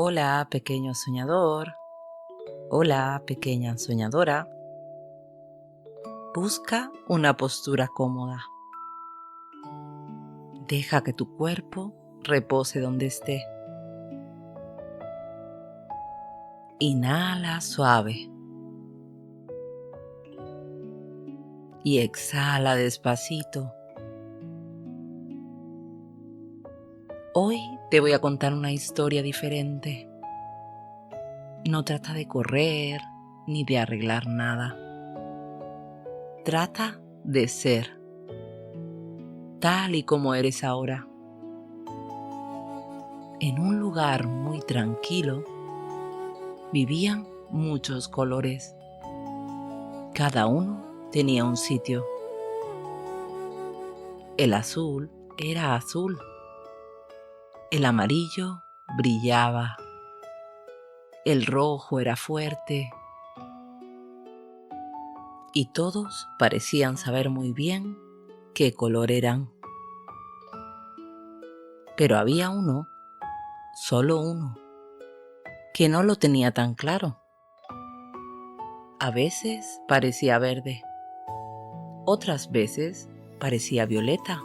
Hola, pequeño soñador. Hola, pequeña soñadora. Busca una postura cómoda. Deja que tu cuerpo repose donde esté. Inhala suave y exhala despacito. Hoy te voy a contar una historia diferente. No trata de correr ni de arreglar nada. Trata de ser tal y como eres ahora. En un lugar muy tranquilo vivían muchos colores. Cada uno tenía un sitio. El azul era azul. El amarillo brillaba. El rojo era fuerte. Y todos parecían saber muy bien qué color eran. Pero había uno, solo uno, que no lo tenía tan claro. A veces parecía verde, otras veces parecía violeta.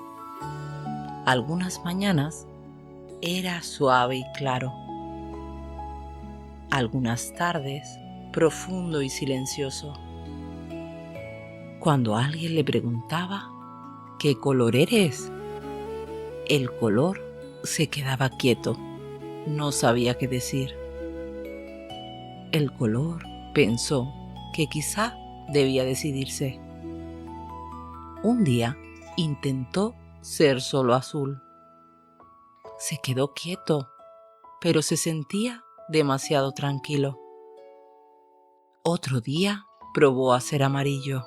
Algunas mañanas era suave y claro. Algunas tardes profundo y silencioso. Cuando alguien le preguntaba ¿qué color eres?, el color se quedaba quieto, no sabía qué decir. El color pensó que quizá debía decidirse. Un día intentó ser solo azul. Se quedó quieto, pero se sentía demasiado tranquilo. Otro día probó a ser amarillo.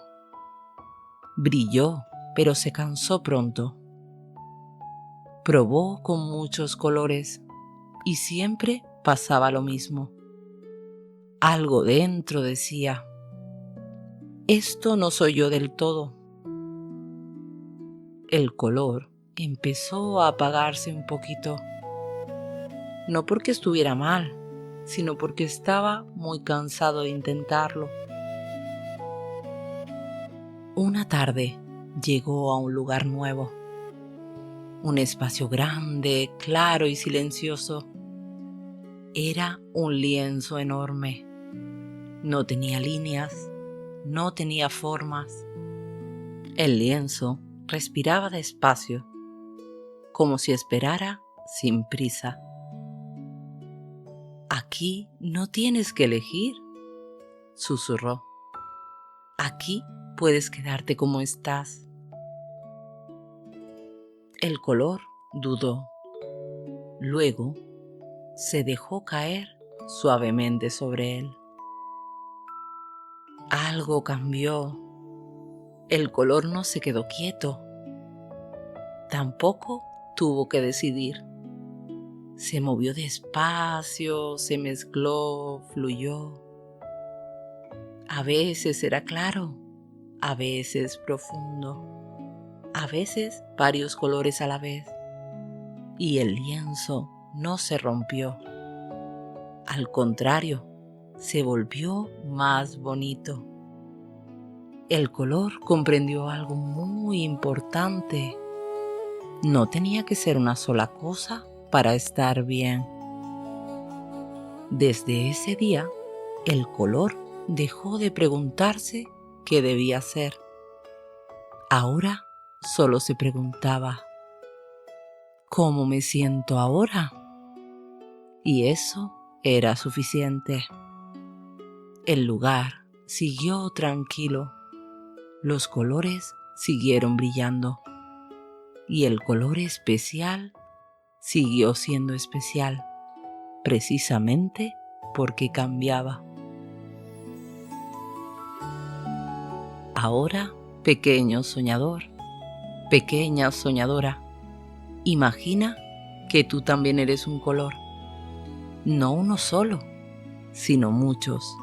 Brilló, pero se cansó pronto. Probó con muchos colores y siempre pasaba lo mismo. Algo dentro decía: esto no soy yo del todo. El color empezó a apagarse un poquito. No porque estuviera mal, sino porque estaba muy cansado de intentarlo. Una tarde llegó a un lugar nuevo. Un espacio grande, claro y silencioso. Era un lienzo enorme. No tenía líneas, no tenía formas. El lienzo respiraba despacio, como si esperara sin prisa. Aquí no tienes que elegir, susurró. Aquí puedes quedarte como estás. El color dudó. Luego se dejó caer suavemente sobre él. Algo cambió. El color no se quedó quieto. Tampoco tuvo que decidir. Se movió despacio, se mezcló, fluyó. A veces era claro, a veces profundo, a veces varios colores a la vez. Y el lienzo no se rompió. Al contrario, se volvió más bonito. El color comprendió algo muy importante. No tenía que ser una sola cosa para estar bien. Desde ese día, el color dejó de preguntarse qué debía ser. Ahora solo se preguntaba: ¿cómo me siento ahora? Y eso era suficiente. El lugar siguió tranquilo. Los colores siguieron brillando. Y el color especial siguió siendo especial, precisamente porque cambiaba. Ahora, pequeño soñador, pequeña soñadora, imagina que tú también eres un color. No uno solo, sino muchos.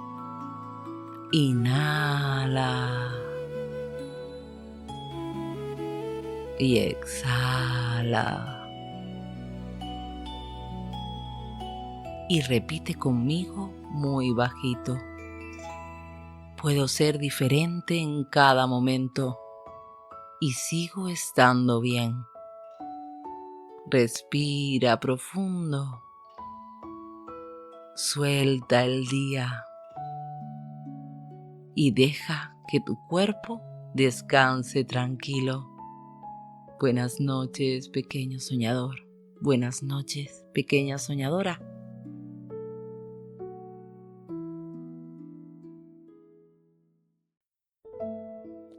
Inhala y exhala. y repite conmigo muy bajito. Puedo ser diferente en cada momento y sigo estando bien. Respira profundo. Suelta el día y deja que tu cuerpo descanse tranquilo. Buenas noches, pequeño soñador. Buenas noches, pequeña soñadora.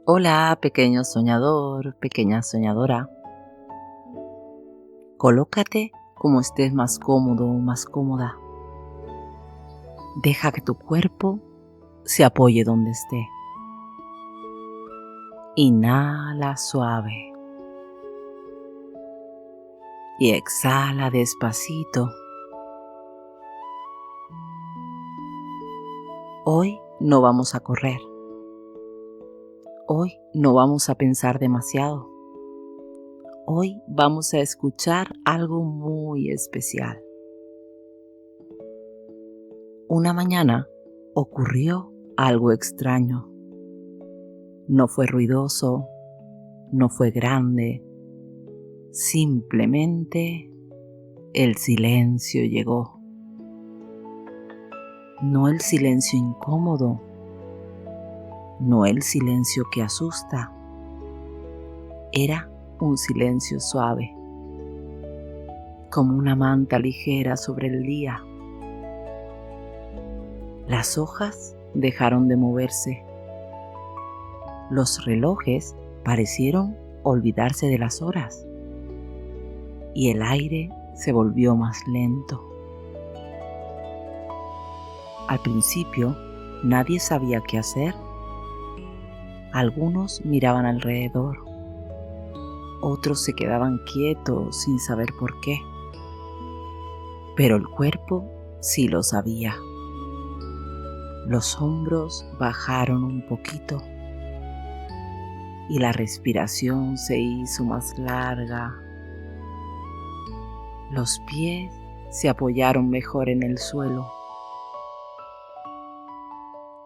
Hola, pequeño soñador, pequeña soñadora. Colócate como estés más cómodo o más cómoda. Deja que tu cuerpo se apoye donde esté. Inhala suave y exhala despacito. Hoy no vamos a correr. Hoy no vamos a pensar demasiado. Hoy vamos a escuchar algo muy especial. Una mañana ocurrió algo extraño. No fue ruidoso, no fue grande. Simplemente el silencio llegó. No el silencio incómodo, no el silencio que asusta. Era un silencio suave, como una manta ligera sobre el día. Las hojas dejaron de moverse. Los relojes parecieron olvidarse de las horas y el aire se volvió más lento. Al principio, nadie sabía qué hacer. Algunos miraban alrededor, otros se quedaban quietos sin saber por qué. Pero el cuerpo sí lo sabía. Los hombros bajaron un poquito y la respiración se hizo más larga. Los pies se apoyaron mejor en el suelo.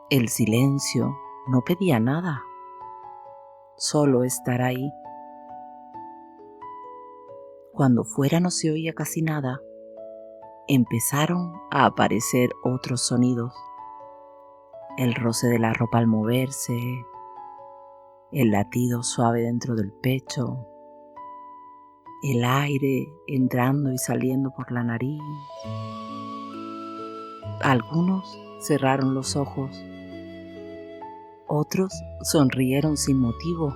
El silencio no pedía nada, solo estar ahí. Cuando fuera no se oía casi nada, empezaron a aparecer otros sonidos. El roce de la ropa al moverse, el latido suave dentro del pecho, el aire entrando y saliendo por la nariz. Algunos cerraron los ojos, otros sonrieron sin motivo.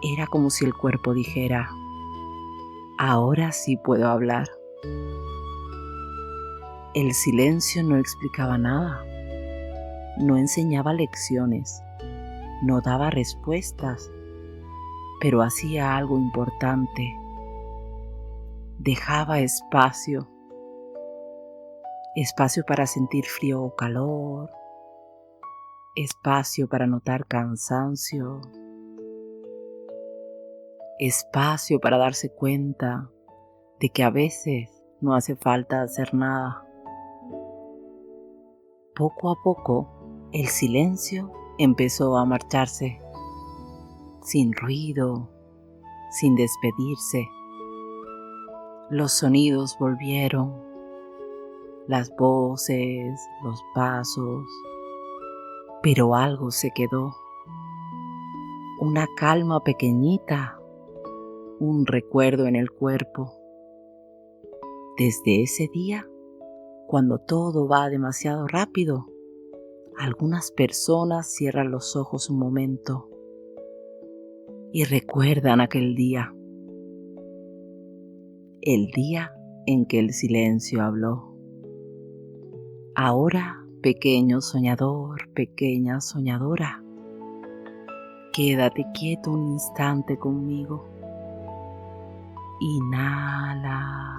Era como si el cuerpo dijera: ahora sí puedo hablar. El silencio no explicaba nada, no enseñaba lecciones, no daba respuestas, pero hacía algo importante. Dejaba espacio para sentir frío o calor, espacio para notar cansancio, espacio para darse cuenta de que a veces no hace falta hacer nada. Poco a poco, el silencio empezó a marcharse, sin ruido, sin despedirse. Los sonidos volvieron, las voces, los pasos, pero algo se quedó. Una calma pequeñita, un recuerdo en el cuerpo. Desde ese día, cuando todo va demasiado rápido, algunas personas cierran los ojos un momento y recuerdan aquel día, el día en que el silencio habló. Ahora, pequeño soñador, pequeña soñadora, quédate quieto un instante conmigo. Inhala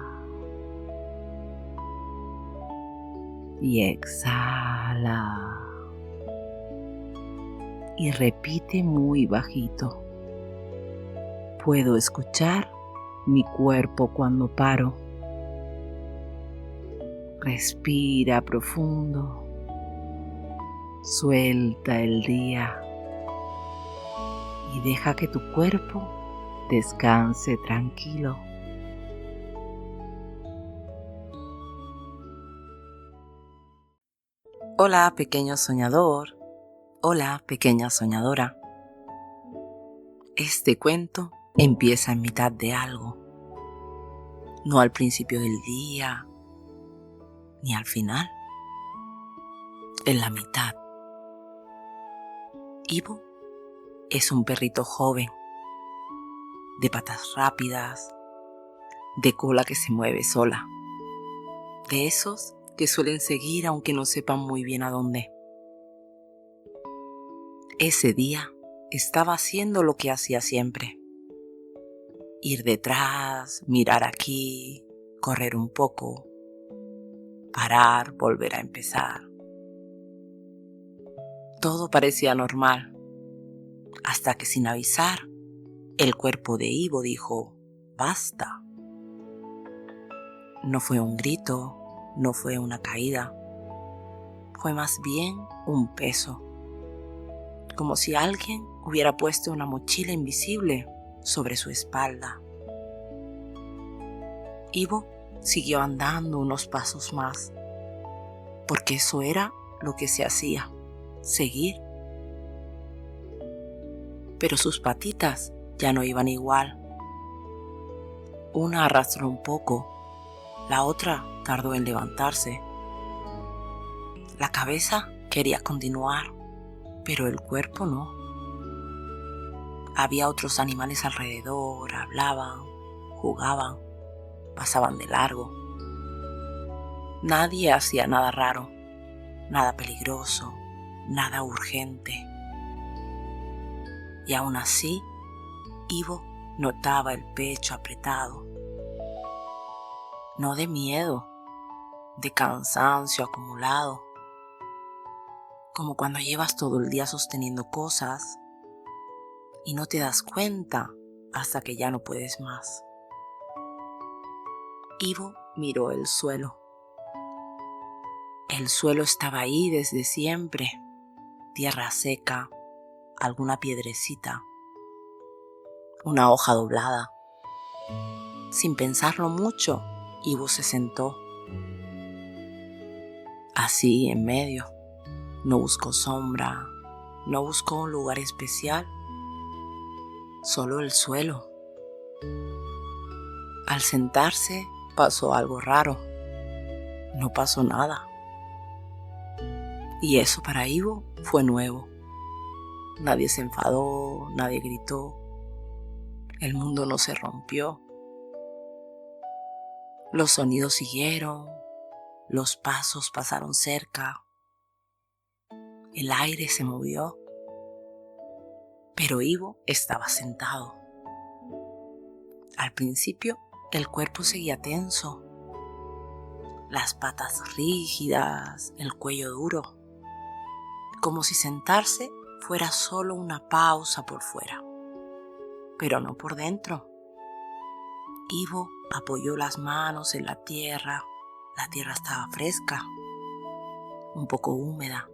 y exhala. Y repite muy bajito: puedo escuchar mi cuerpo cuando paro. Respira profundo. Suelta el día y deja que tu cuerpo descanse tranquilo. Hola, pequeño soñador. Hola, pequeña soñadora. Este cuento empieza en mitad de algo, no al principio del día, ni al final, en la mitad. Ivo es un perrito joven, de patas rápidas, de cola que se mueve sola, de esos que suelen seguir aunque no sepan muy bien a dónde. Ese día estaba haciendo lo que hacía siempre: ir detrás, mirar aquí, correr un poco, parar, volver a empezar. Todo parecía normal, hasta que sin avisar, el cuerpo de Ivo dijo: ¡basta! No fue un grito, no fue una caída, fue más bien un peso, como si alguien hubiera puesto una mochila invisible sobre su espalda. Ivo siguió andando unos pasos más, porque eso era lo que se hacía, seguir. Pero sus patitas ya no iban igual. Una arrastró un poco, la otra tardó en levantarse. La cabeza quería continuar, pero el cuerpo no. Había otros animales alrededor, hablaban, jugaban, pasaban de largo. Nadie hacía nada raro, nada peligroso, nada urgente. Y aún así, Ivo notaba el pecho apretado. No de miedo, de cansancio acumulado, como cuando llevas todo el día sosteniendo cosas y no te das cuenta hasta que ya no puedes más. Ivo miró el suelo. El suelo estaba ahí desde siempre, tierra seca, alguna piedrecita, una hoja doblada. Sin pensarlo mucho, Ivo se sentó. Así en medio. No buscó sombra, no buscó un lugar especial, solo el suelo. Al sentarse pasó algo raro. No pasó nada. Y eso para Ivo fue nuevo. Nadie se enfadó, nadie gritó. El mundo no se rompió. Los sonidos siguieron, los pasos pasaron cerca. El aire se movió, pero Ivo estaba sentado. Al principio, el cuerpo seguía tenso, las patas rígidas, el cuello duro, como si sentarse fuera solo una pausa por fuera, pero no por dentro. Ivo apoyó las manos en la tierra estaba fresca, un poco húmeda.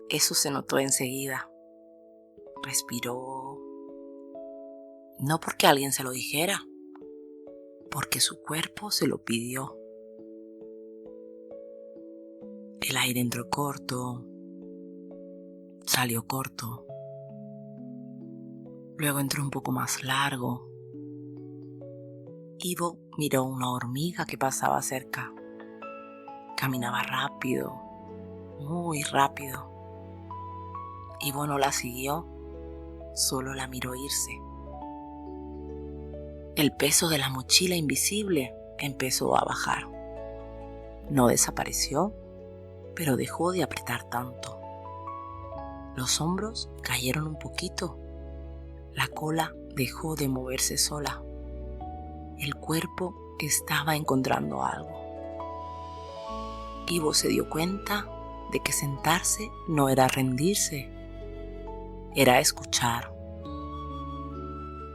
Eso se notó enseguida. Respiró, no porque alguien se lo dijera, porque su cuerpo se lo pidió. El aire entró corto, salió corto, luego entró un poco más largo. Ivo miró una hormiga que pasaba cerca. Caminaba rápido, muy rápido. Ivo no la siguió, solo la miró irse. El peso de la mochila invisible empezó a bajar. No desapareció, pero dejó de apretar tanto. Los hombros cayeron un poquito. La cola dejó de moverse sola. El cuerpo estaba encontrando algo. Ivo se dio cuenta de que sentarse no era rendirse, era escuchar.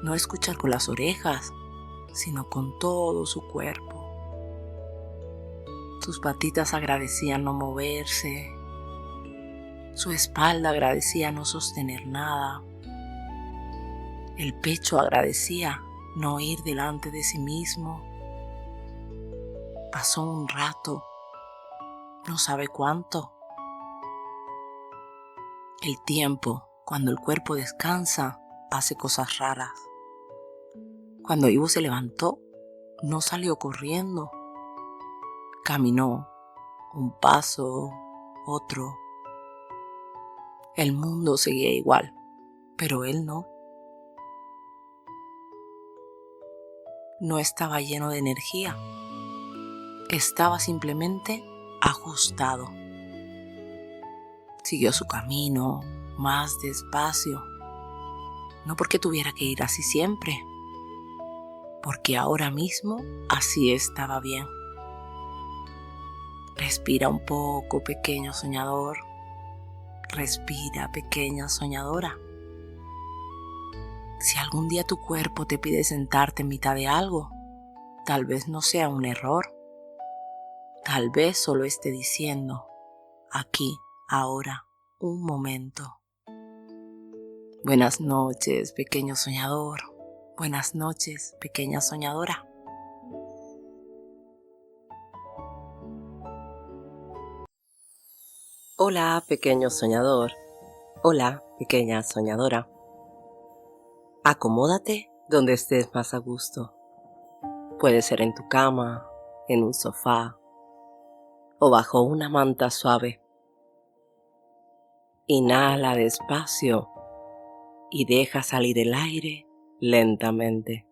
No escuchar con las orejas, sino con todo su cuerpo. Sus patitas agradecían no moverse, su espalda agradecía no sostener nada, el pecho agradecía no ir delante de sí mismo. Pasó un rato, no sabe cuánto. El tiempo, cuando el cuerpo descansa, hace cosas raras. Cuando Ivo se levantó, no salió corriendo. Caminó un paso, otro. El mundo seguía igual, pero él no. No estaba lleno de energía. Estaba simplemente ajustado. Siguió su camino más despacio. No porque tuviera que ir así siempre, porque ahora mismo así estaba bien. Respira un poco, pequeño soñador. Respira, pequeña soñadora. Si algún día tu cuerpo te pide sentarte en mitad de algo, tal vez no sea un error. Tal vez solo esté diciendo, aquí, ahora, un momento. Buenas noches, pequeño soñador. Buenas noches, pequeña soñadora. Hola, pequeño soñador. Hola, pequeña soñadora. Acomódate donde estés más a gusto. Puede ser en tu cama, en un sofá o bajo una manta suave. Inhala despacio y deja salir el aire lentamente.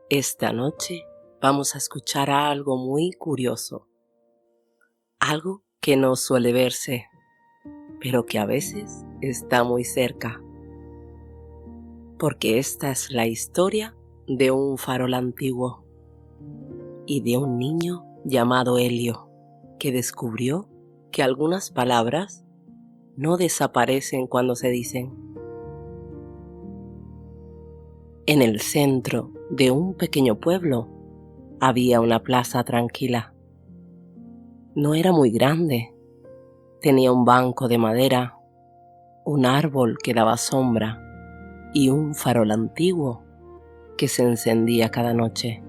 Esta noche vamos a escuchar algo muy curioso. Algo que no suele verse, pero que a veces está muy cerca. Porque esta es la historia de un farol antiguo y de un niño llamado Helio, que descubrió que algunas palabras no desaparecen cuando se dicen. En el centro de un pequeño pueblo había una plaza tranquila. No era muy grande, tenía un banco de madera, un árbol que daba sombra y un farol antiguo que se encendía cada noche.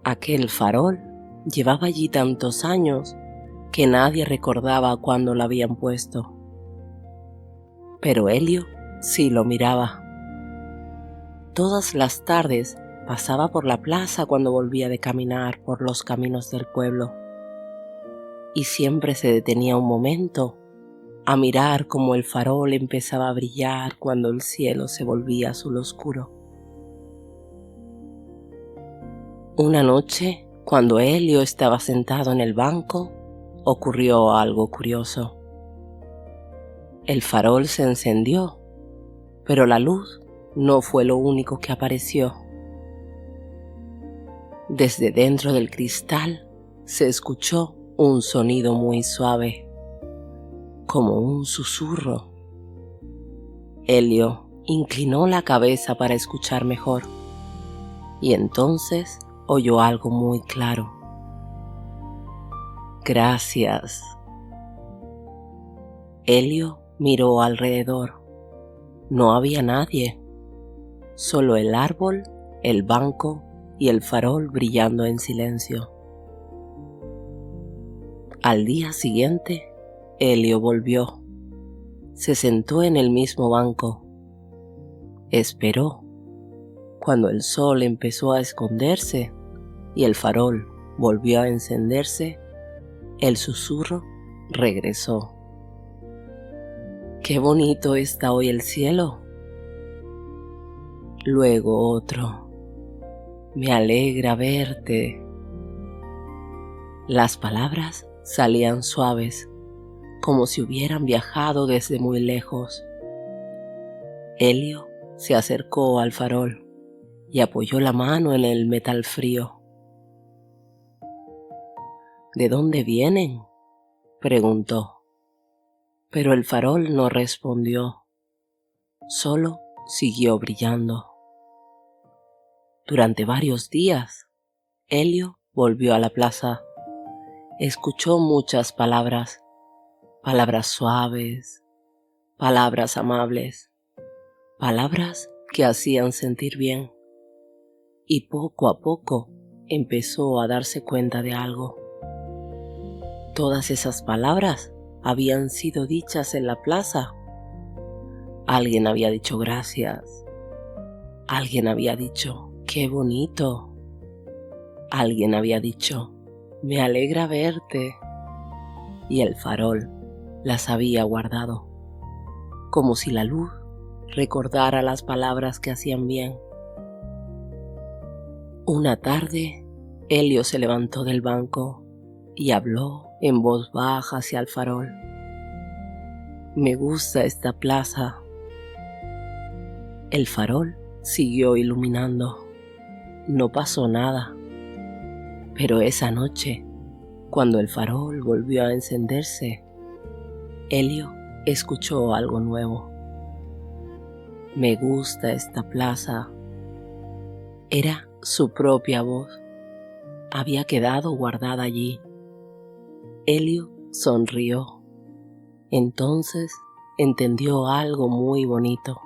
Aquel farol llevaba allí tantos años que nadie recordaba cuándo lo habían puesto. Pero Helio sí lo miraba. Todas las tardes pasaba por la plaza cuando volvía de caminar por los caminos del pueblo. Y siempre se detenía un momento a mirar cómo el farol empezaba a brillar cuando el cielo se volvía azul oscuro. Una noche, cuando Helio estaba sentado en el banco, ocurrió algo curioso. El farol se encendió, pero la luz no fue lo único que apareció. Desde dentro del cristal se escuchó un sonido muy suave, como un susurro. Helio inclinó la cabeza para escuchar mejor, y entonces oyó algo muy claro. Gracias. Helio miró alrededor. No había nadie, solo el árbol, el banco y el farol brillando en silencio. Al día siguiente, Helio volvió. Se sentó en el mismo banco. Esperó. Cuando el sol empezó a esconderse y el farol volvió a encenderse, el susurro regresó. ¡Qué bonito está hoy el cielo! Luego otro. Me alegra verte. Las palabras salían suaves, como si hubieran viajado desde muy lejos. Helio se acercó al farol y apoyó la mano en el metal frío. ¿De dónde vienen?, preguntó. Pero el farol no respondió, solo siguió brillando. Durante varios días, Helio volvió a la plaza, escuchó muchas palabras, palabras suaves, palabras amables, palabras que hacían sentir bien. Y poco a poco empezó a darse cuenta de algo. Todas esas palabras habían sido dichas en la plaza. Alguien había dicho gracias. Alguien había dicho qué bonito. Alguien había dicho me alegra verte. Y el farol las había guardado, como si la luz recordara las palabras que hacían bien. Una tarde, Elio se levantó del banco y habló en voz baja hacia el farol. Me gusta esta plaza. El farol siguió iluminando. No pasó nada. Pero esa noche, cuando el farol volvió a encenderse, Elio escuchó algo nuevo. Me gusta esta plaza. Era su propia voz. Había quedado guardada allí. Elio sonrió. Entonces entendió algo muy bonito.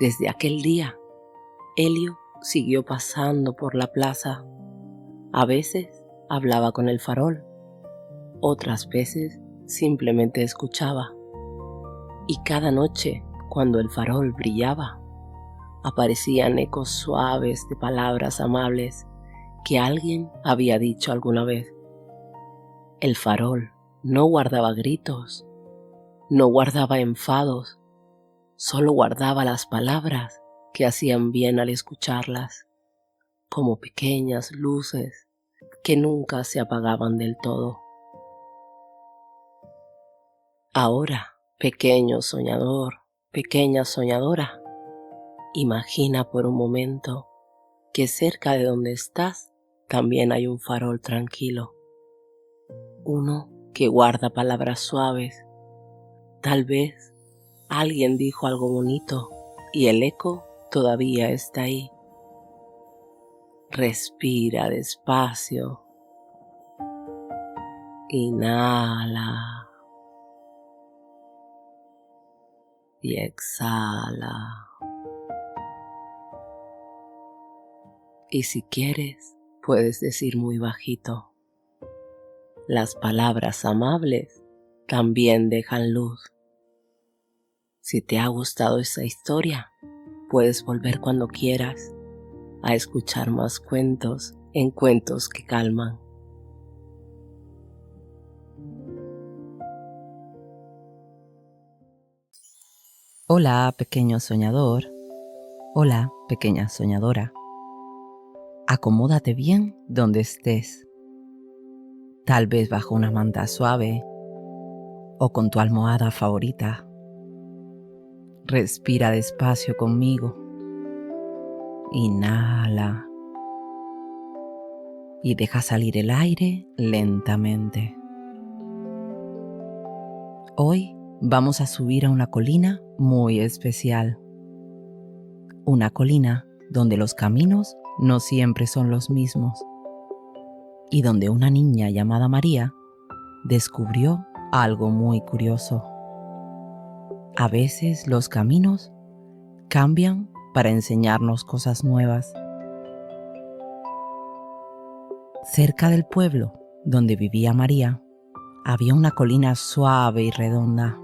Desde aquel día, Elio siguió pasando por la plaza. A veces hablaba con el farol, otras veces simplemente escuchaba. Y cada noche, cuando el farol brillaba, aparecían ecos suaves de palabras amables que alguien había dicho alguna vez. El farol no guardaba gritos, no guardaba enfados, solo guardaba las palabras que hacían bien al escucharlas, como pequeñas luces que nunca se apagaban del todo. Ahora, pequeño soñador, pequeña soñadora, imagina por un momento que cerca de donde estás también hay un farol tranquilo, uno que guarda palabras suaves. Tal vez alguien dijo algo bonito y el eco todavía está ahí. Respira despacio. Inhala. Y exhala. Y si quieres, puedes decir muy bajito. Las palabras amables también dejan luz. Si te ha gustado esta historia, puedes volver cuando quieras a escuchar más cuentos en Cuentos que Calman. Hola, pequeño soñador. Hola, pequeña soñadora. Acomódate bien donde estés. Tal vez bajo una manta suave o con tu almohada favorita. Respira despacio conmigo. Inhala y deja salir el aire lentamente. Hoy vamos a subir a una colina muy especial. Una colina donde los caminos no siempre son los mismos y donde una niña llamada María descubrió algo muy curioso. A veces los caminos cambian para enseñarnos cosas nuevas. Cerca del pueblo donde vivía María, había una colina suave y redonda.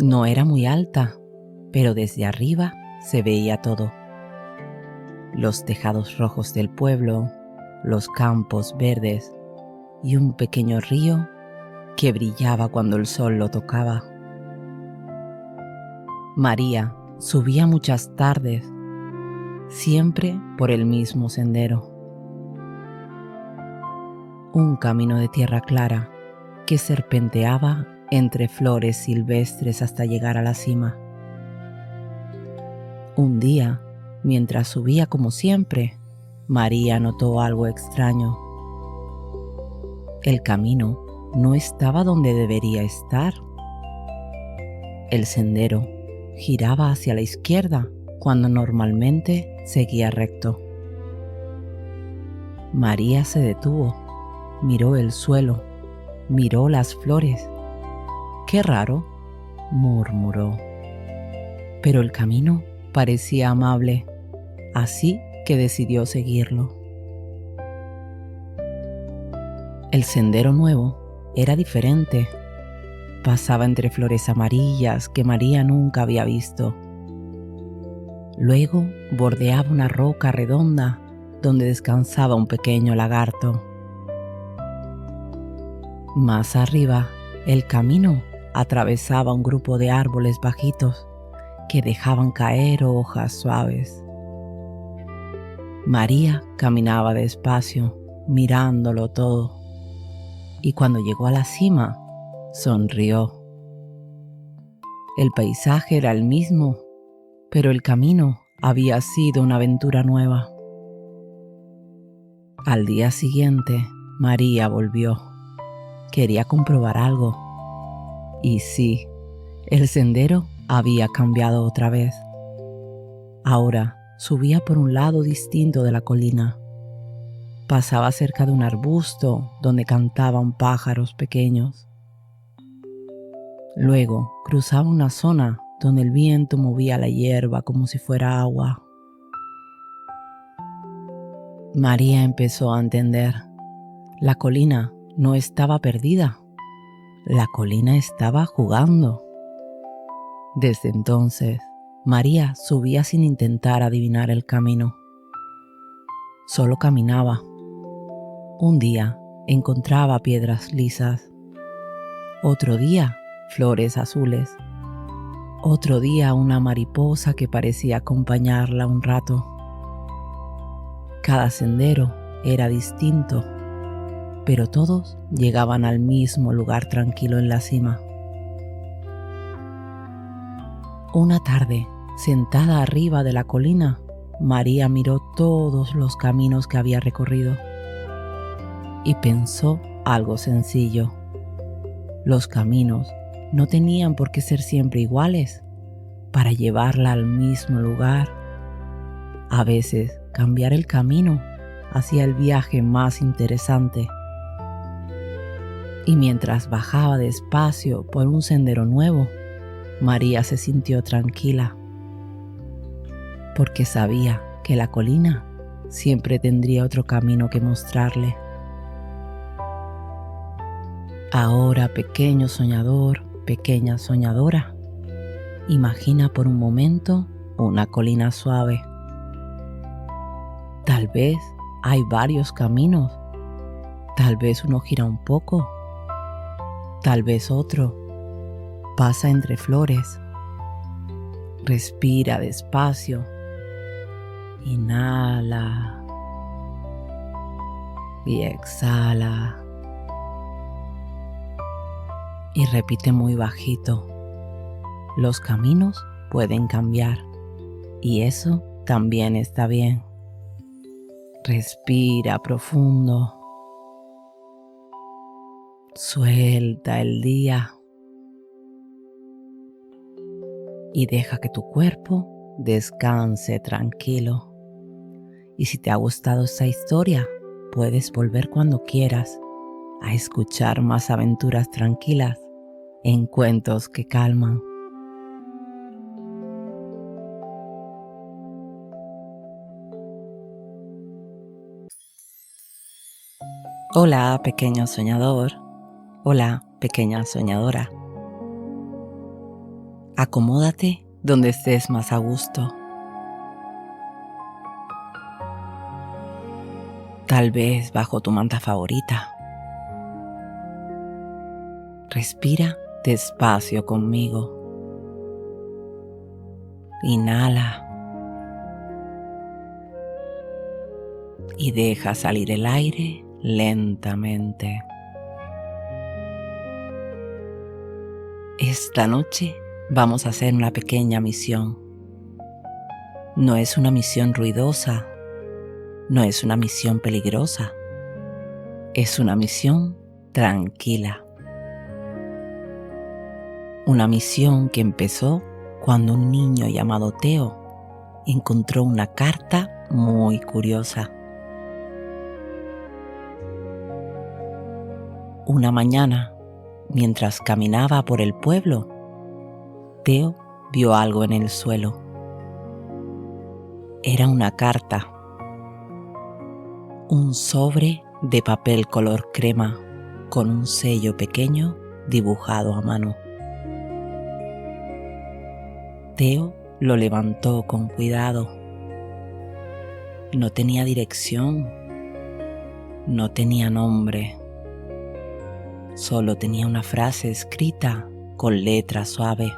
No era muy alta, pero desde arriba se veía todo. Los tejados rojos del pueblo, los campos verdes y un pequeño río que brillaba cuando el sol lo tocaba. María subía muchas tardes, siempre por el mismo sendero. Un camino de tierra clara que serpenteaba entre flores silvestres hasta llegar a la cima. Un día, mientras subía como siempre, María notó algo extraño. El camino no estaba donde debería estar. El sendero giraba hacia la izquierda cuando normalmente seguía recto. María se detuvo, miró el suelo, miró las flores. «Qué raro», murmuró. Pero el camino parecía amable, así que decidió seguirlo. El sendero nuevo era diferente. Pasaba entre flores amarillas que María nunca había visto. Luego bordeaba una roca redonda donde descansaba un pequeño lagarto. Más arriba, el camino atravesaba un grupo de árboles bajitos que dejaban caer hojas suaves. María caminaba despacio, mirándolo todo, y cuando llegó a la cima, sonrió. El paisaje era el mismo, pero el camino había sido una aventura nueva. Al día siguiente, María volvió. Quería comprobar algo. Y sí, el sendero había cambiado otra vez. Ahora subía por un lado distinto de la colina. Pasaba cerca de un arbusto donde cantaban pájaros pequeños. Luego cruzaba una zona donde el viento movía la hierba como si fuera agua. María empezó a entender. La colina no estaba perdida. La colina estaba jugando. Desde entonces, María subía sin intentar adivinar el camino. Solo caminaba. Un día encontraba piedras lisas. Otro día, flores azules. Otro día, una mariposa que parecía acompañarla un rato. Cada sendero era distinto, pero todos llegaban al mismo lugar tranquilo en la cima. Una tarde, sentada arriba de la colina, María miró todos los caminos que había recorrido y pensó algo sencillo. Los caminos no tenían por qué ser siempre iguales para llevarla al mismo lugar. A veces, cambiar el camino hacía el viaje más interesante. Y mientras bajaba despacio por un sendero nuevo, María se sintió tranquila, porque sabía que la colina siempre tendría otro camino que mostrarle. Ahora, pequeño soñador, pequeña soñadora, imagina por un momento una colina suave. Tal vez hay varios caminos, tal vez uno gira un poco, tal vez otro pasa entre flores. Respira despacio, inhala y exhala. Y repite muy bajito: los caminos pueden cambiar y eso también está bien. Respira profundo. Suelta el día y deja que tu cuerpo descanse tranquilo. Y si te ha gustado esta historia, puedes volver cuando quieras a escuchar más aventuras tranquilas en Cuentos que Calman. Hola, pequeño soñador. Hola, pequeña soñadora. Acomódate donde estés más a gusto. Tal vez bajo tu manta favorita. Respira despacio conmigo. Inhala. Y deja salir el aire lentamente. Esta noche vamos a hacer una pequeña misión. No es una misión ruidosa, no es una misión peligrosa, es una misión tranquila. Una misión que empezó cuando un niño llamado Teo encontró una carta muy curiosa. Una mañana, mientras caminaba por el pueblo, Teo vio algo en el suelo. Era una carta, un sobre de papel color crema con un sello pequeño dibujado a mano. Teo lo levantó con cuidado. No tenía dirección, no tenía nombre, solo tenía una frase escrita con letra suave: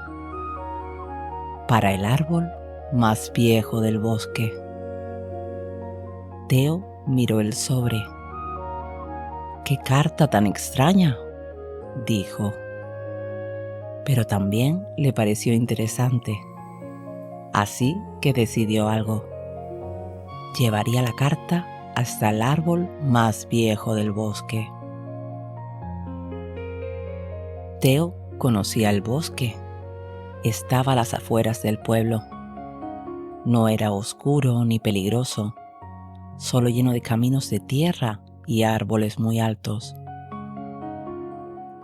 para el árbol más viejo del bosque. Teo miró el sobre. «¡Qué carta tan extraña!», dijo. Pero también le pareció interesante, así que decidió algo. Llevaría la carta hasta el árbol más viejo del bosque. Teo conocía el bosque. Estaba a las afueras del pueblo. No era oscuro ni peligroso, solo lleno de caminos de tierra y árboles muy altos.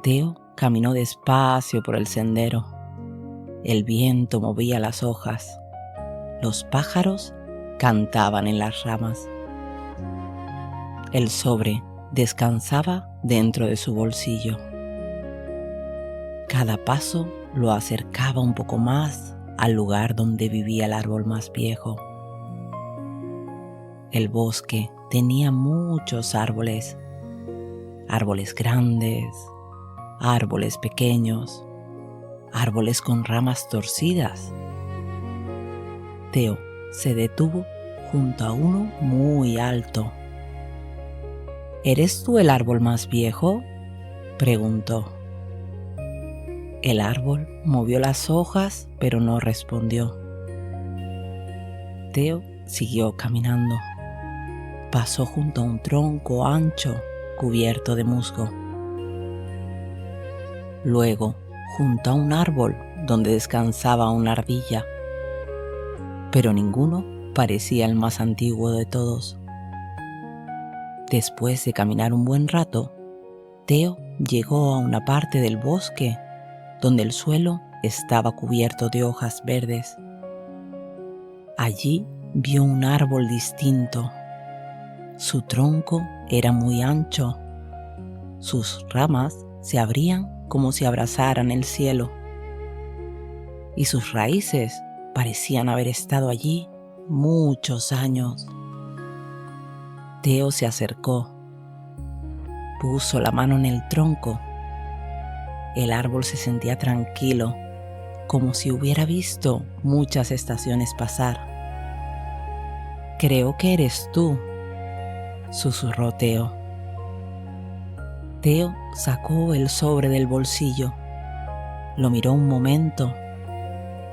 Teo caminó despacio por el sendero. El viento movía las hojas. Los pájaros cantaban en las ramas. El sobre descansaba dentro de su bolsillo. Cada paso lo acercaba un poco más al lugar donde vivía el árbol más viejo. El bosque tenía muchos árboles. Árboles grandes, árboles pequeños, árboles con ramas torcidas. Teo se detuvo junto a uno muy alto. «¿Eres tú el árbol más viejo?», preguntó. El árbol movió las hojas, pero no respondió. Teo siguió caminando. Pasó junto a un tronco ancho cubierto de musgo. Luego, junto a un árbol donde descansaba una ardilla. Pero ninguno parecía el más antiguo de todos. Después de caminar un buen rato, Teo llegó a una parte del bosque donde el suelo estaba cubierto de hojas verdes. Allí vio un árbol distinto. Su tronco era muy ancho. Sus ramas se abrían como si abrazaran el cielo. Y sus raíces parecían haber estado allí muchos años. Teo se acercó. Puso la mano en el tronco. El árbol se sentía tranquilo, como si hubiera visto muchas estaciones pasar. «Creo que eres tú», susurró Teo. Teo sacó el sobre del bolsillo. Lo miró un momento.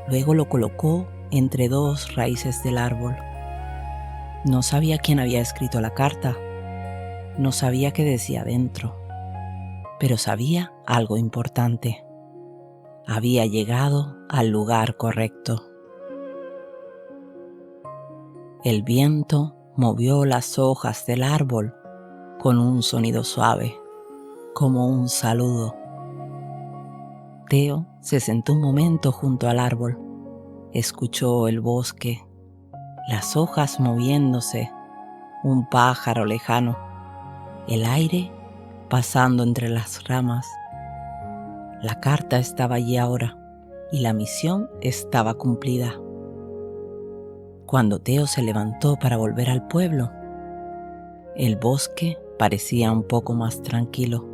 Luego lo colocó entre dos raíces del árbol. No sabía quién había escrito la carta. No sabía qué decía dentro. Pero sabía algo importante. Había llegado al lugar correcto. El viento movió las hojas del árbol con un sonido suave, como un saludo. Teo se sentó un momento junto al árbol. Escuchó el bosque, las hojas moviéndose, un pájaro lejano, el aire pasando entre las ramas. La carta estaba allí ahora y la misión estaba cumplida. Cuando Teo se levantó para volver al pueblo, el bosque parecía un poco más tranquilo,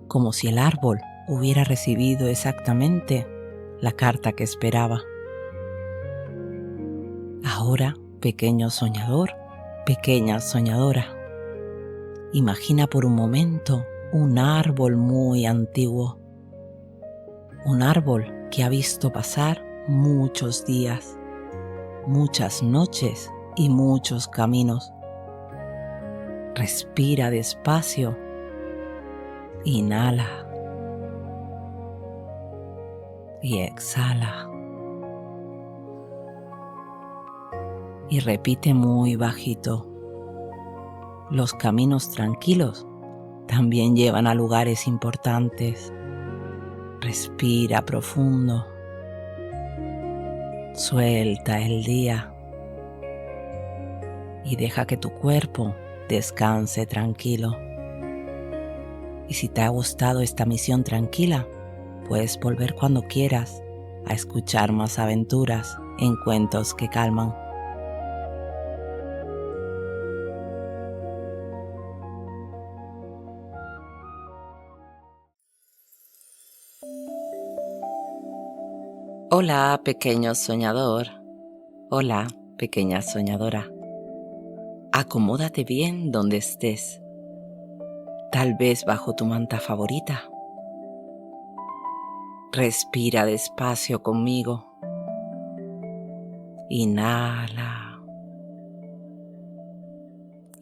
como si el árbol hubiera recibido exactamente la carta que esperaba. Ahora, pequeño soñador, pequeña soñadora, imagina por un momento un árbol muy antiguo, un árbol que ha visto pasar muchos días, muchas noches y muchos caminos. Respira despacio, inhala y exhala. Y repite muy bajito: los caminos tranquilos también llevan a lugares importantes. Respira profundo. Suelta el día y deja que tu cuerpo descanse tranquilo. Y si te ha gustado esta misión tranquila, puedes volver cuando quieras a escuchar más aventuras en Cuentos que Calman. Hola, pequeño soñador. Hola, pequeña soñadora. Acomódate bien donde estés. Tal vez bajo tu manta favorita. Respira despacio conmigo. Inhala.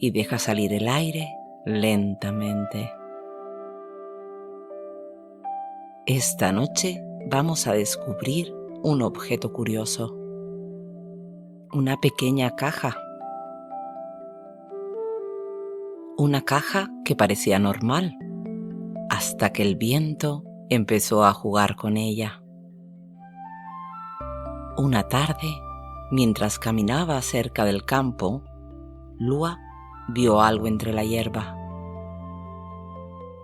Y deja salir el aire lentamente. Esta noche vamos a descubrir un objeto curioso. Una pequeña caja. Una caja que parecía normal, hasta que el viento empezó a jugar con ella. Una tarde, mientras caminaba cerca del campo, Lua vio algo entre la hierba.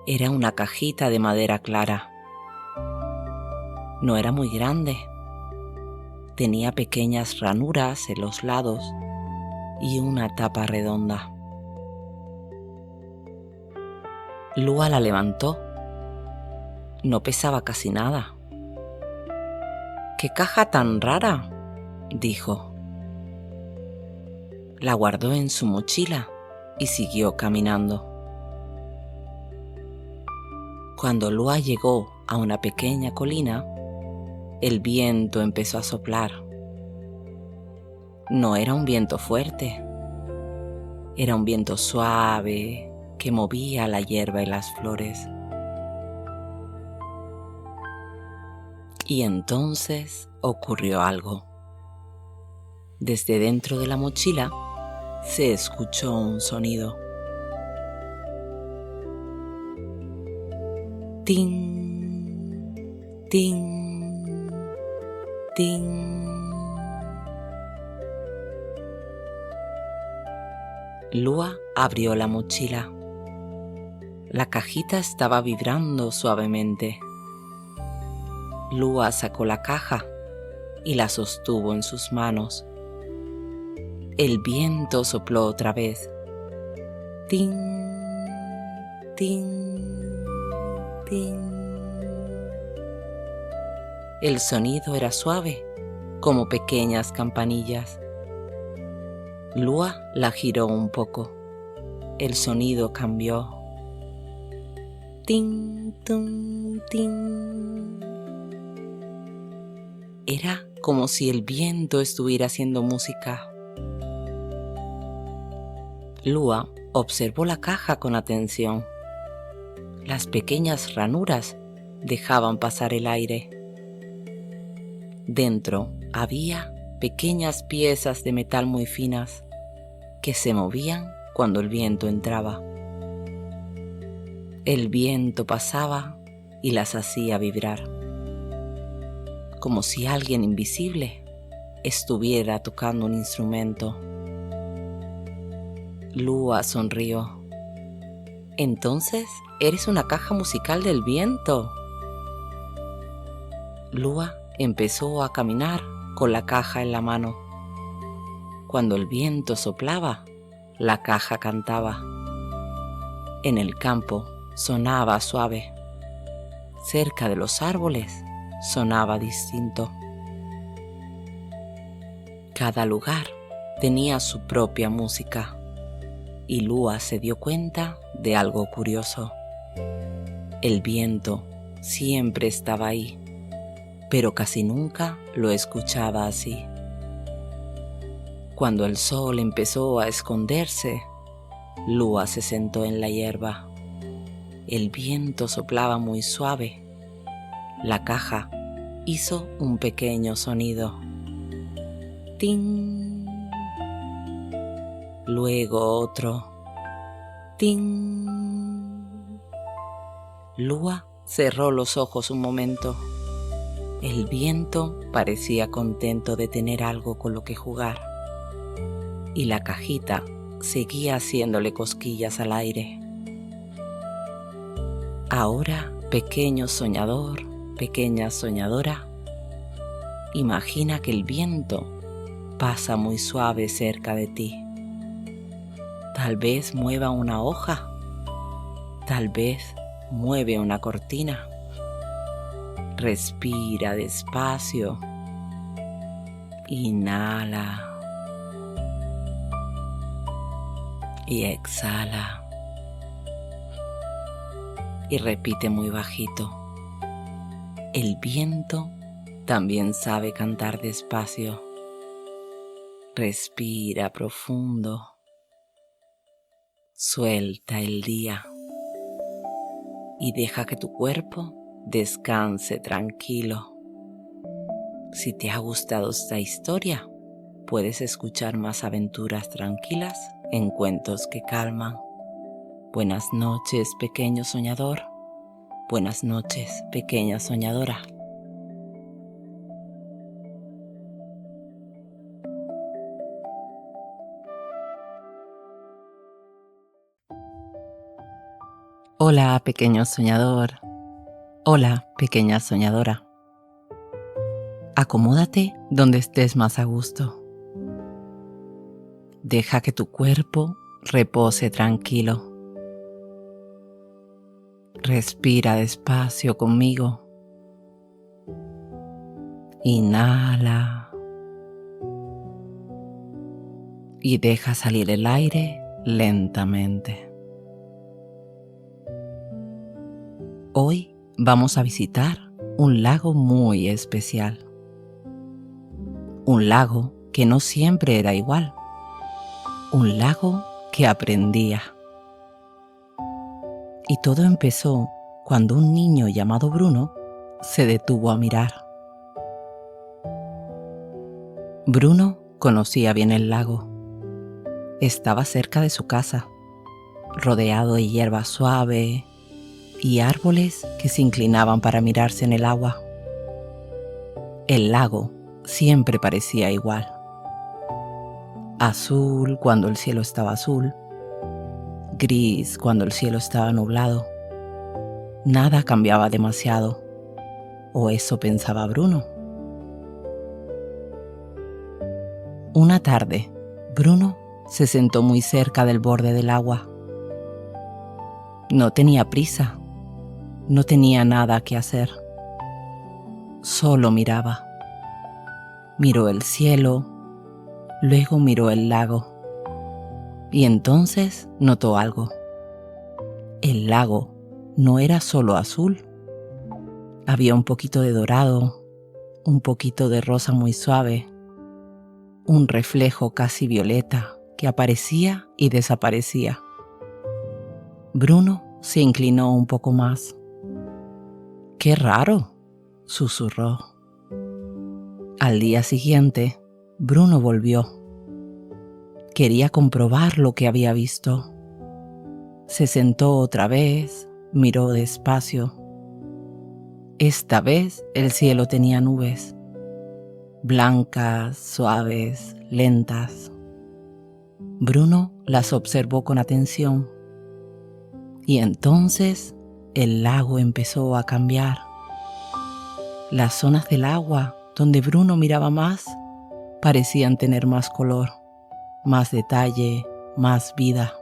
Era una cajita de madera clara. No era muy grande. Tenía pequeñas ranuras en los lados y una tapa redonda. Lua la levantó. No pesaba casi nada. «¿Qué caja tan rara?», dijo. La guardó en su mochila y siguió caminando. Cuando Lua llegó a una pequeña colina, el viento empezó a soplar. No era un viento fuerte, era un viento suave que movía la hierba y las flores. Y entonces ocurrió algo. Desde dentro de la mochila se escuchó un sonido. Tin, tin, tin. Lua abrió la mochila. La cajita estaba vibrando suavemente. Lua sacó la caja y la sostuvo en sus manos. El viento sopló otra vez. Tin, tin, tin. El sonido era suave, como pequeñas campanillas. Lua la giró un poco. El sonido cambió. Tin, tum, tin. Era como si el viento estuviera haciendo música. Lua observó la caja con atención. Las pequeñas ranuras dejaban pasar el aire. Dentro había pequeñas piezas de metal muy finas que se movían cuando el viento entraba. El viento pasaba y las hacía vibrar, como si alguien invisible estuviera tocando un instrumento. Lua sonrió. «¿Entonces eres una caja musical del viento?». Lua empezó a caminar con la caja en la mano. Cuando el viento soplaba, la caja cantaba. En el campo sonaba suave. Cerca de los árboles sonaba distinto. Cada lugar tenía su propia música y Lua se dio cuenta de algo curioso. El viento siempre estaba ahí, pero casi nunca lo escuchaba así. Cuando el sol empezó a esconderse, Lua se sentó en la hierba. El viento soplaba muy suave. La caja hizo un pequeño sonido. ¡Tin! Luego otro. ¡Tin! Lua cerró los ojos un momento. El viento parecía contento de tener algo con lo que jugar, y la cajita seguía haciéndole cosquillas al aire. Ahora, pequeño soñador, pequeña soñadora, imagina que el viento pasa muy suave cerca de ti. Tal vez mueva una hoja, tal vez mueve una cortina. Respira despacio. Inhala. Y exhala. Y repite muy bajito. El viento también sabe cantar despacio. Respira profundo. Suelta el día. Y deja que tu cuerpo descanse tranquilo. Si te ha gustado esta historia, puedes escuchar más aventuras tranquilas en Cuentos que Calman. Buenas noches, pequeño soñador. Buenas noches, pequeña soñadora. Hola, pequeño soñador. Hola, pequeña soñadora. Acomódate donde estés más a gusto. Deja que tu cuerpo repose tranquilo. Respira despacio conmigo. Inhala. Y deja salir el aire lentamente. Hoy vamos a visitar un lago muy especial. Un lago que no siempre era igual. Un lago que aprendía. Y todo empezó cuando un niño llamado Bruno se detuvo a mirar. Bruno conocía bien el lago. Estaba cerca de su casa, rodeado de hierba suave y árboles que se inclinaban para mirarse en el agua. El lago siempre parecía igual. Azul cuando el cielo estaba azul, gris cuando el cielo estaba nublado. Nada cambiaba demasiado, o eso pensaba Bruno. Una tarde, Bruno se sentó muy cerca del borde del agua. No tenía prisa. No tenía nada que hacer. Solo miraba. Miró el cielo, luego miró el lago. Y entonces notó algo. El lago no era solo azul. Había un poquito de dorado, un poquito de rosa muy suave, un reflejo casi violeta que aparecía y desaparecía. Bruno se inclinó un poco más. ¡Qué raro!, susurró. Al día siguiente, Bruno volvió. Quería comprobar lo que había visto. Se sentó otra vez, miró despacio. Esta vez el cielo tenía nubes, blancas, suaves, lentas. Bruno las observó con atención. Y entonces el lago empezó a cambiar. Las zonas del agua donde Bruno miraba más parecían tener más color, más detalle, más vida.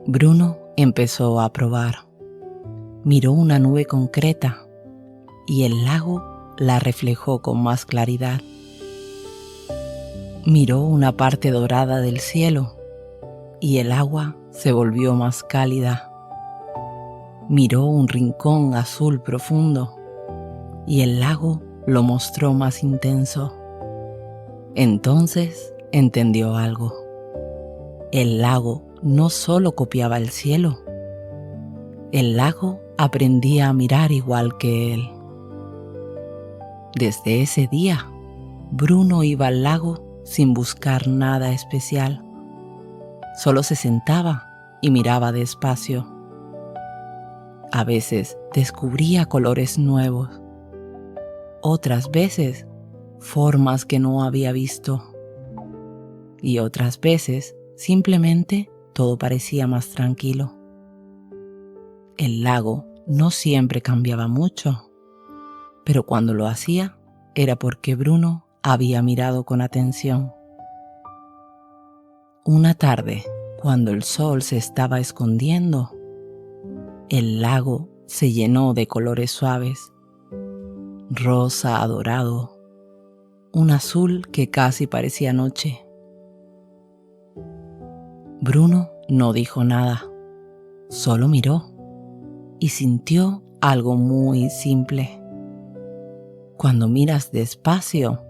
Bruno empezó a probar. Miró una nube concreta y el lago la reflejó con más claridad. Miró una parte dorada del cielo y el agua se volvió más cálida. Miró un rincón azul profundo y el lago lo mostró más intenso. Entonces entendió algo. El lago no solo copiaba el cielo. El lago aprendía a mirar igual que él. Desde ese día, Bruno iba al lago sin buscar nada especial. Solo se sentaba y miraba despacio. A veces descubría colores nuevos, otras veces formas que no había visto y otras veces simplemente todo parecía más tranquilo. El lago no siempre cambiaba mucho, pero cuando lo hacía era porque Bruno había mirado con atención. Una tarde, cuando el sol se estaba escondiendo, el lago se llenó de colores suaves, rosa a dorado, un azul que casi parecía noche. Bruno no dijo nada, solo miró y sintió algo muy simple. Cuando miras despacio,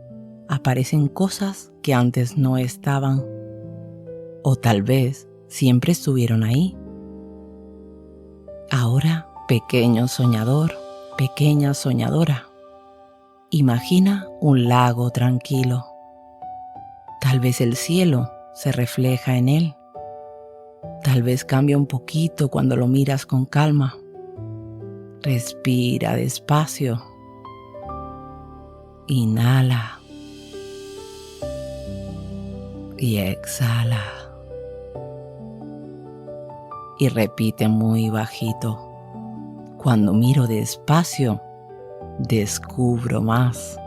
aparecen cosas que antes no estaban, o tal vez siempre estuvieron ahí. Ahora, pequeño soñador, pequeña soñadora, imagina un lago tranquilo. Tal vez el cielo se refleja en él. Tal vez cambia un poquito cuando lo miras con calma. Respira despacio. Inhala. Y exhala. Y repite muy bajito. Cuando miro despacio, descubro más.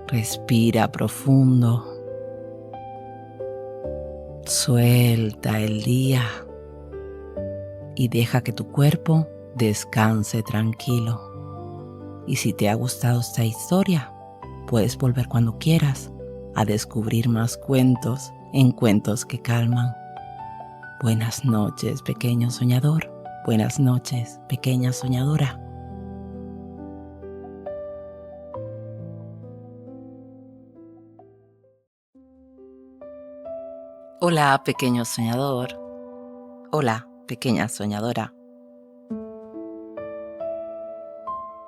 Respira profundo. Suelta el día y deja que tu cuerpo descanse tranquilo. Y si te ha gustado esta historia, puedes volver cuando quieras a descubrir más cuentos en Cuentos que Calman. Buenas noches, pequeño soñador. Buenas noches, pequeña soñadora. Hola, pequeño soñador. Hola, pequeña soñadora.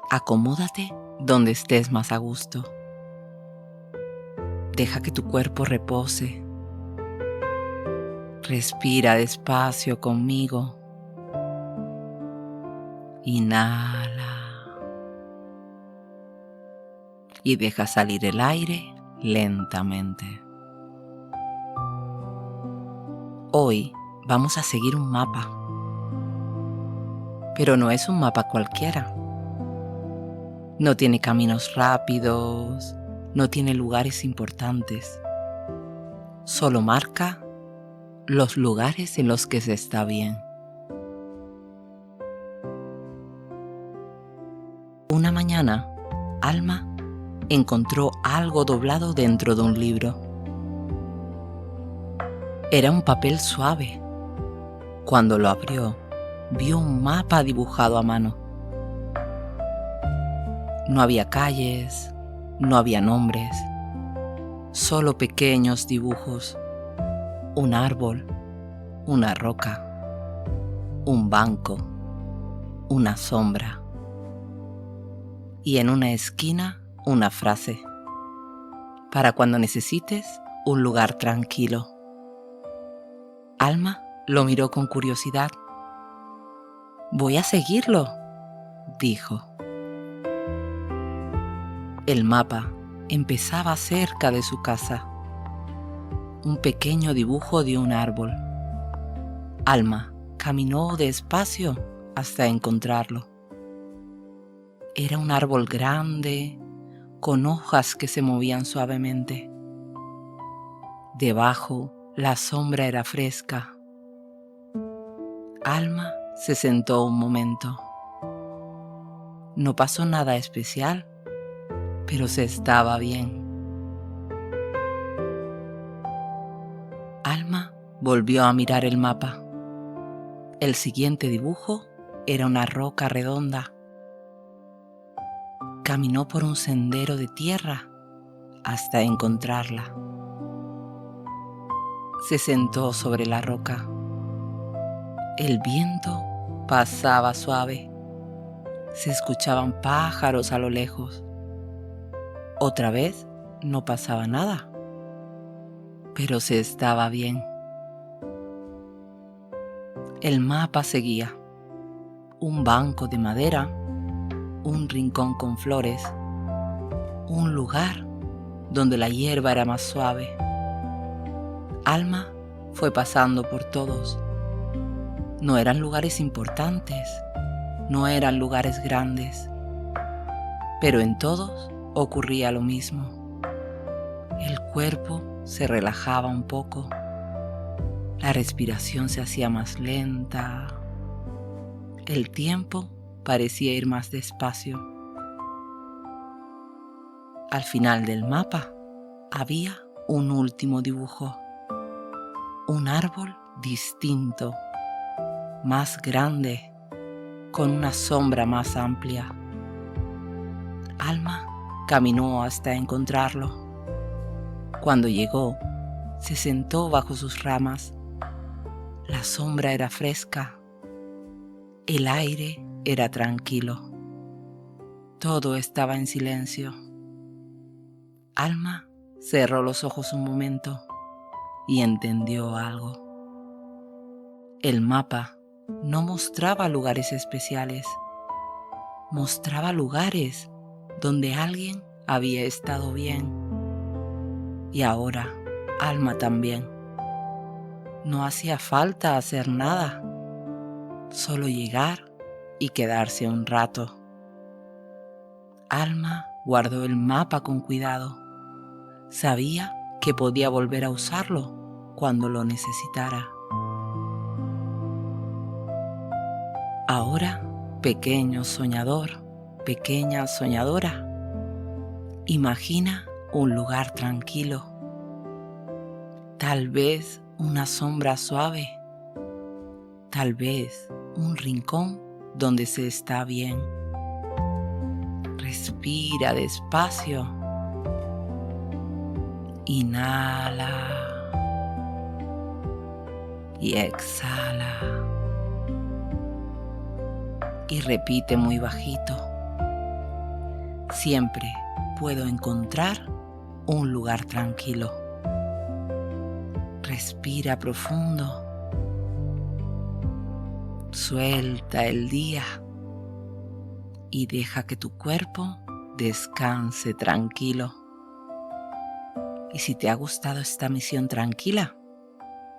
Acomódate donde estés más a gusto. Deja que tu cuerpo repose. Respira despacio conmigo. Inhala. Y deja salir el aire lentamente. Hoy vamos a seguir un mapa. Pero no es un mapa cualquiera. No tiene caminos rápidos, no tiene lugares importantes. Solo marca los lugares en los que se está bien. Una mañana, Alma encontró algo doblado dentro de un libro. Era un papel suave. Cuando lo abrió, vio un mapa dibujado a mano. No había calles, no había nombres, solo pequeños dibujos. Un árbol, una roca, un banco, una sombra. Y en una esquina, una frase. Para cuando necesites un lugar tranquilo. Alma lo miró con curiosidad. «Voy a seguirlo», dijo. El mapa empezaba cerca de su casa. Un pequeño dibujo de un árbol. Alma caminó despacio hasta encontrarlo. Era un árbol grande, con hojas que se movían suavemente. Debajo, la sombra era fresca. Alma se sentó un momento. No pasó nada especial, pero se estaba bien. Alma volvió a mirar el mapa. El siguiente dibujo era una roca redonda. Caminó por un sendero de tierra hasta encontrarla. Se sentó sobre la roca. El viento pasaba suave. Se escuchaban pájaros a lo lejos. Otra vez no pasaba nada, pero se estaba bien. El mapa seguía. un banco de madera, un rincón con flores, un lugar donde la hierba era más suave. Alma fue pasando por todos. No eran lugares importantes, no eran lugares grandes, pero en todos ocurría lo mismo. El cuerpo se relajaba un poco, la respiración se hacía más lenta, el tiempo parecía ir más despacio. Al final del mapa había un último dibujo, un árbol distinto, más grande, con una sombra más amplia. Alma caminó hasta encontrarlo. Cuando llegó, se sentó bajo sus ramas. La sombra era fresca, el aire era tranquilo. Todo estaba en silencio. Alma cerró los ojos un momento y entendió algo. El mapa no mostraba lugares especiales, mostraba lugares donde alguien había estado bien. Y ahora, Alma también. No hacía falta hacer nada, solo llegar y quedarse un rato. Alma guardó el mapa con cuidado. Sabía que podía volver a usarlo cuando lo necesitara. Ahora, pequeño soñador, pequeña soñadora, imagina un lugar tranquilo, tal vez una sombra suave, tal vez un rincón donde se está bien. Respira despacio. Inhala y exhala. Y repite muy bajito. Siempre puedo encontrar un lugar tranquilo. Respira profundo. Suelta el día y deja que tu cuerpo descanse tranquilo. Y si te ha gustado esta misión tranquila,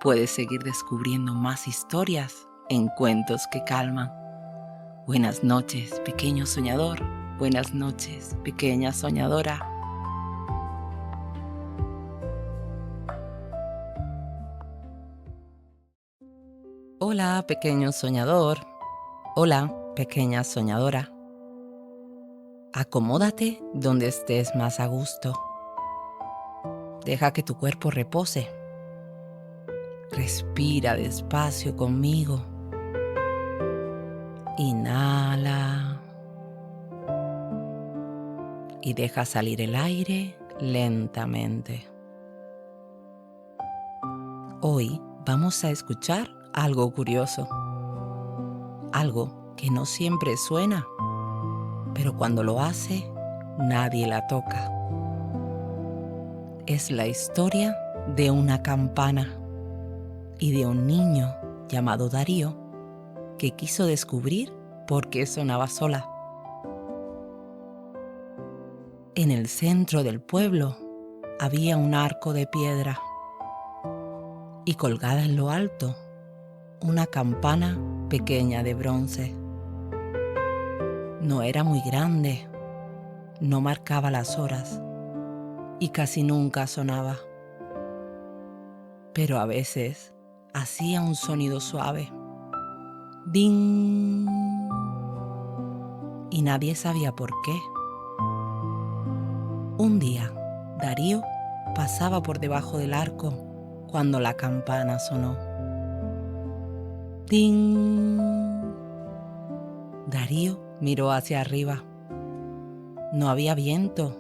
puedes seguir descubriendo más historias en Cuentos que Calman. Buenas noches, pequeño soñador. Buenas noches, pequeña soñadora. Hola, pequeño soñador. Hola, pequeña soñadora. Acomódate donde estés más a gusto. Deja que tu cuerpo repose. Respira despacio conmigo. Inhala. Y deja salir el aire lentamente. Hoy vamos a escuchar algo curioso. Algo que no siempre suena, pero cuando lo hace, nadie la toca. Es la historia de una campana y de un niño llamado Darío que quiso descubrir por qué sonaba sola. En el centro del pueblo había un arco de piedra y colgada en lo alto una campana pequeña de bronce. No era muy grande, no marcaba las horas y casi nunca sonaba. Pero a veces hacía un sonido suave. ¡Ding! Y nadie sabía por qué. Un día, Darío pasaba por debajo del arco cuando la campana sonó. ¡Ding! Darío miró hacia arriba. No había viento,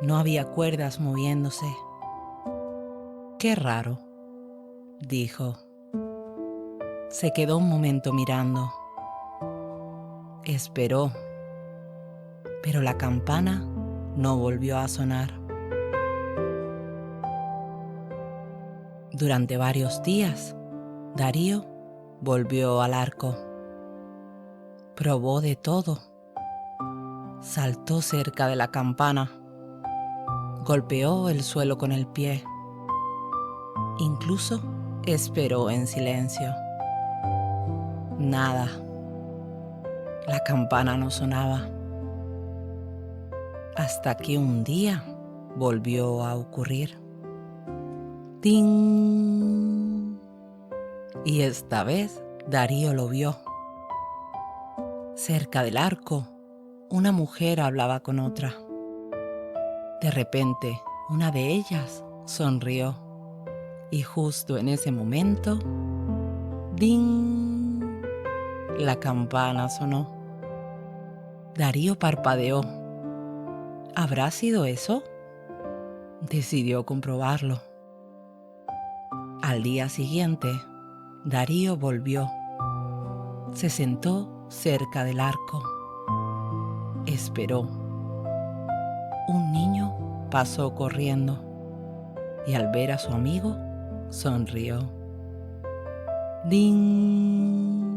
no había cuerdas moviéndose. ¡Qué raro!, dijo. Se quedó un momento mirando. Esperó, pero la campana no volvió a sonar. Durante varios días, Darío volvió al arco. Probó de todo. Saltó cerca de la campana. Golpeó el suelo con el pie. Incluso esperó en silencio. Nada. La campana no sonaba. Hasta que un día volvió a ocurrir. ¡Ting! Y esta vez Darío lo vio. Cerca del arco, una mujer hablaba con otra. De repente, una de ellas sonrió. Y justo en ese momento, ¡ding! La campana sonó. Darío parpadeó. ¿Habrá sido eso? Decidió comprobarlo. Al día siguiente, Darío volvió. Se sentó cerca del arco. Esperó. Un niño pasó corriendo y al ver a su amigo, sonrió. ¡Ding!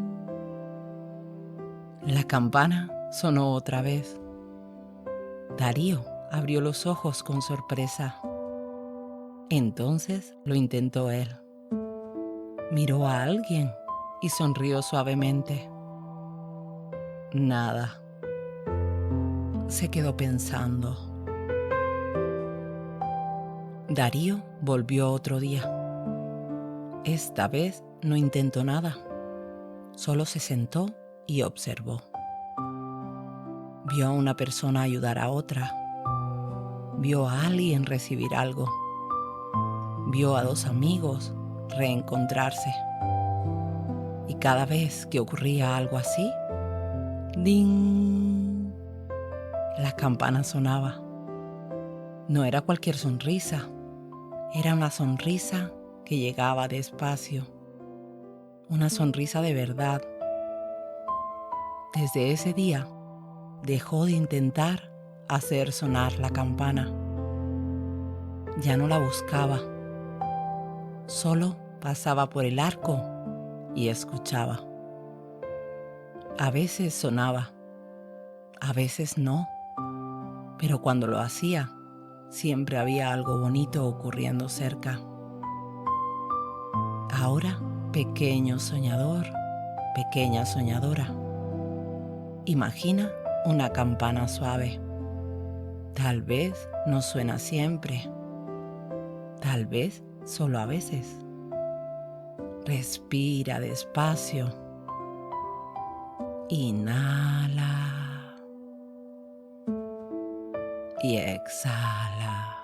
La campana sonó otra vez. Darío abrió los ojos con sorpresa. Entonces lo intentó él. Miró a alguien y sonrió suavemente. Nada. Se quedó pensando. Darío volvió otro día. Esta vez no intentó nada. Solo se sentó y observó. Vio a una persona ayudar a otra. Vio a alguien recibir algo. Vio a dos amigos reencontrarse. Y cada vez que ocurría algo así, ¡ding! La campana sonaba. No era cualquier sonrisa. Era una sonrisa que llegaba despacio. Una sonrisa de verdad. Desde ese día, dejó de intentar hacer sonar la campana. Ya no la buscaba. Solo pasaba por el arco y escuchaba. A veces sonaba, a veces no, pero cuando lo hacía, siempre había algo bonito ocurriendo cerca. Ahora, pequeño soñador, pequeña soñadora, imagina una campana suave. Tal vez no suena siempre, tal vez solo a veces. Respira despacio. Inhala. Y exhala.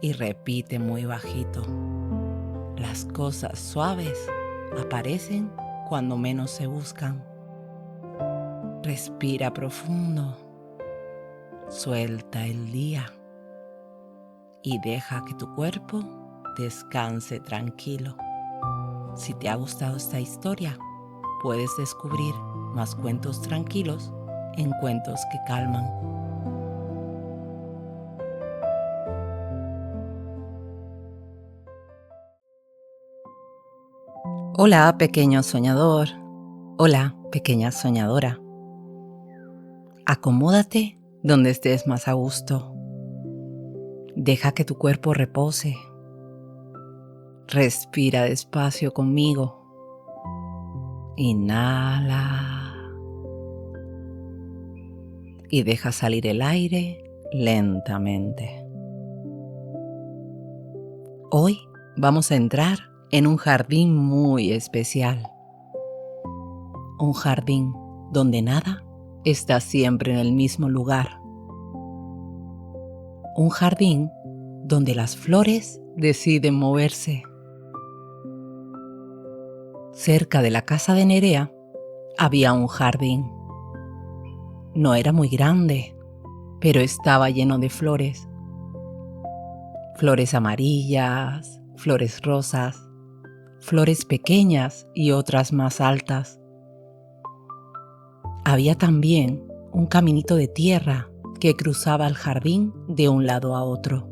Y repite muy bajito. Las cosas suaves aparecen cuando menos se buscan. Respira profundo. Suelta el día. Y deja que tu cuerpo descanse tranquilo. Si te ha gustado esta historia, puedes descubrir más cuentos tranquilos en Cuentos que Calman. Hola, pequeño soñador. Hola, pequeña soñadora. Acomódate donde estés más a gusto. Deja que tu cuerpo repose. Respira despacio conmigo. Inhala. Y deja salir el aire lentamente. Hoy vamos a entrar en un jardín muy especial. Un jardín donde nada está siempre en el mismo lugar. Un jardín donde las flores deciden moverse. Cerca de la casa de Nerea había un jardín. No era muy grande, pero estaba lleno de flores. Flores amarillas, flores rosas, flores pequeñas y otras más altas. Había también un caminito de tierra que cruzaba el jardín de un lado a otro.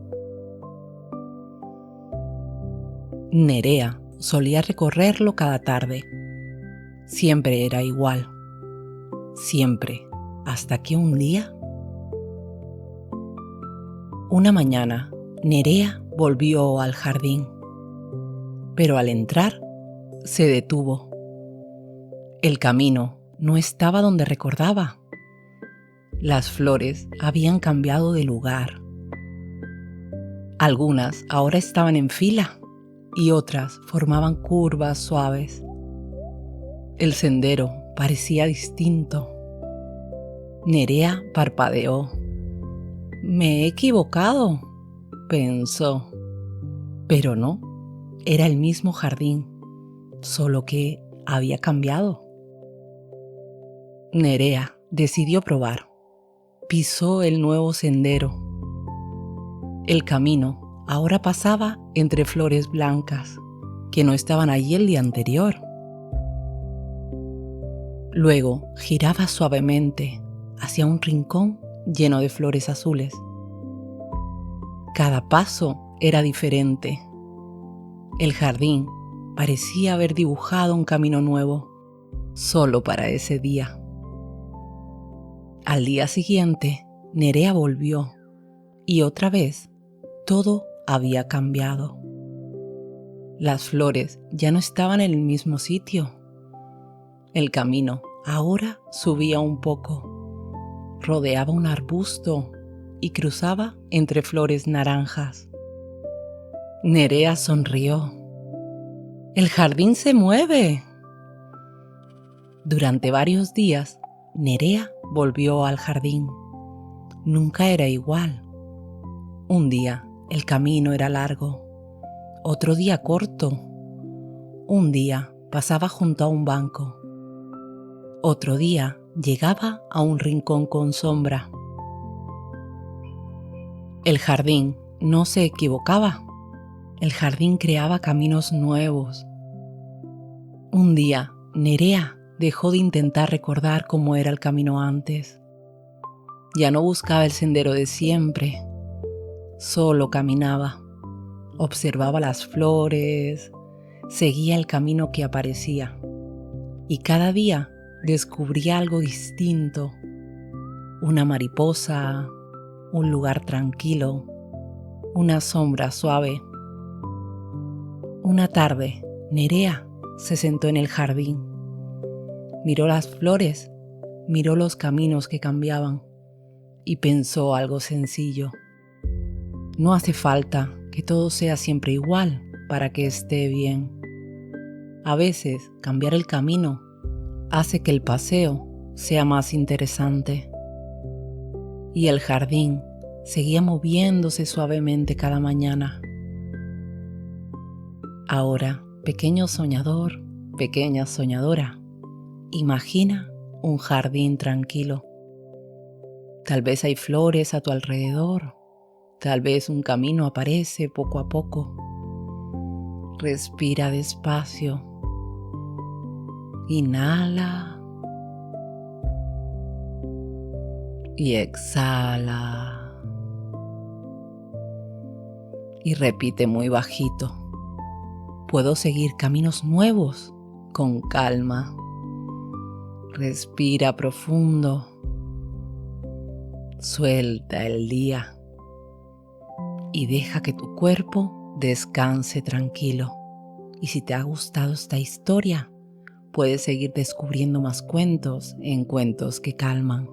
Nerea solía recorrerlo cada tarde. Siempre era igual. Siempre. Hasta que un día... Una mañana, Nerea volvió al jardín, pero al entrar se detuvo. El camino no estaba donde recordaba. Las flores habían cambiado de lugar. Algunas ahora estaban en fila y otras formaban curvas suaves. El sendero parecía distinto. Nerea parpadeó. «Me he equivocado», pensó. Pero no, era el mismo jardín, solo que había cambiado. Nerea decidió probar. Pisó el nuevo sendero. El camino ahora pasaba entre flores blancas que no estaban allí el día anterior. Luego giraba suavemente hacia un rincón lleno de flores azules. Cada paso era diferente. El jardín parecía haber dibujado un camino nuevo, solo para ese día. Al día siguiente, Nerea volvió y otra vez todo había cambiado. Las flores ya no estaban en el mismo sitio. El camino ahora subía un poco, rodeaba un arbusto y cruzaba entre flores naranjas. Nerea sonrió. ¡El jardín se mueve! Durante varios días, Nerea volvió al jardín. Nunca era igual. Un día el camino era largo, otro día corto. Un día pasaba junto a un banco. Otro día llegaba a un rincón con sombra. El jardín no se equivocaba. El jardín creaba caminos nuevos. Un día, Nerea dejó de intentar recordar cómo era el camino antes. Ya no buscaba el sendero de siempre. Solo caminaba. Observaba las flores. Seguía el camino que aparecía. Y cada día descubría algo distinto. Una mariposa, un lugar tranquilo, una sombra suave. Una tarde, Nerea se sentó en el jardín. Miró las flores, miró los caminos que cambiaban y pensó algo sencillo. No hace falta que todo sea siempre igual para que esté bien. A veces cambiar el camino hace que el paseo sea más interesante. Y el jardín seguía moviéndose suavemente cada mañana. Ahora, pequeño soñador, pequeña soñadora, imagina un jardín tranquilo. Tal vez hay flores a tu alrededor, tal vez un camino aparece poco a poco. Respira despacio. Inhala y exhala. Y repite muy bajito. Puedo seguir caminos nuevos con calma. Respira profundo. Suelta el día y deja que tu cuerpo descanse tranquilo. Y si te ha gustado esta historia, puedes seguir descubriendo más cuentos en Cuentos que Calman.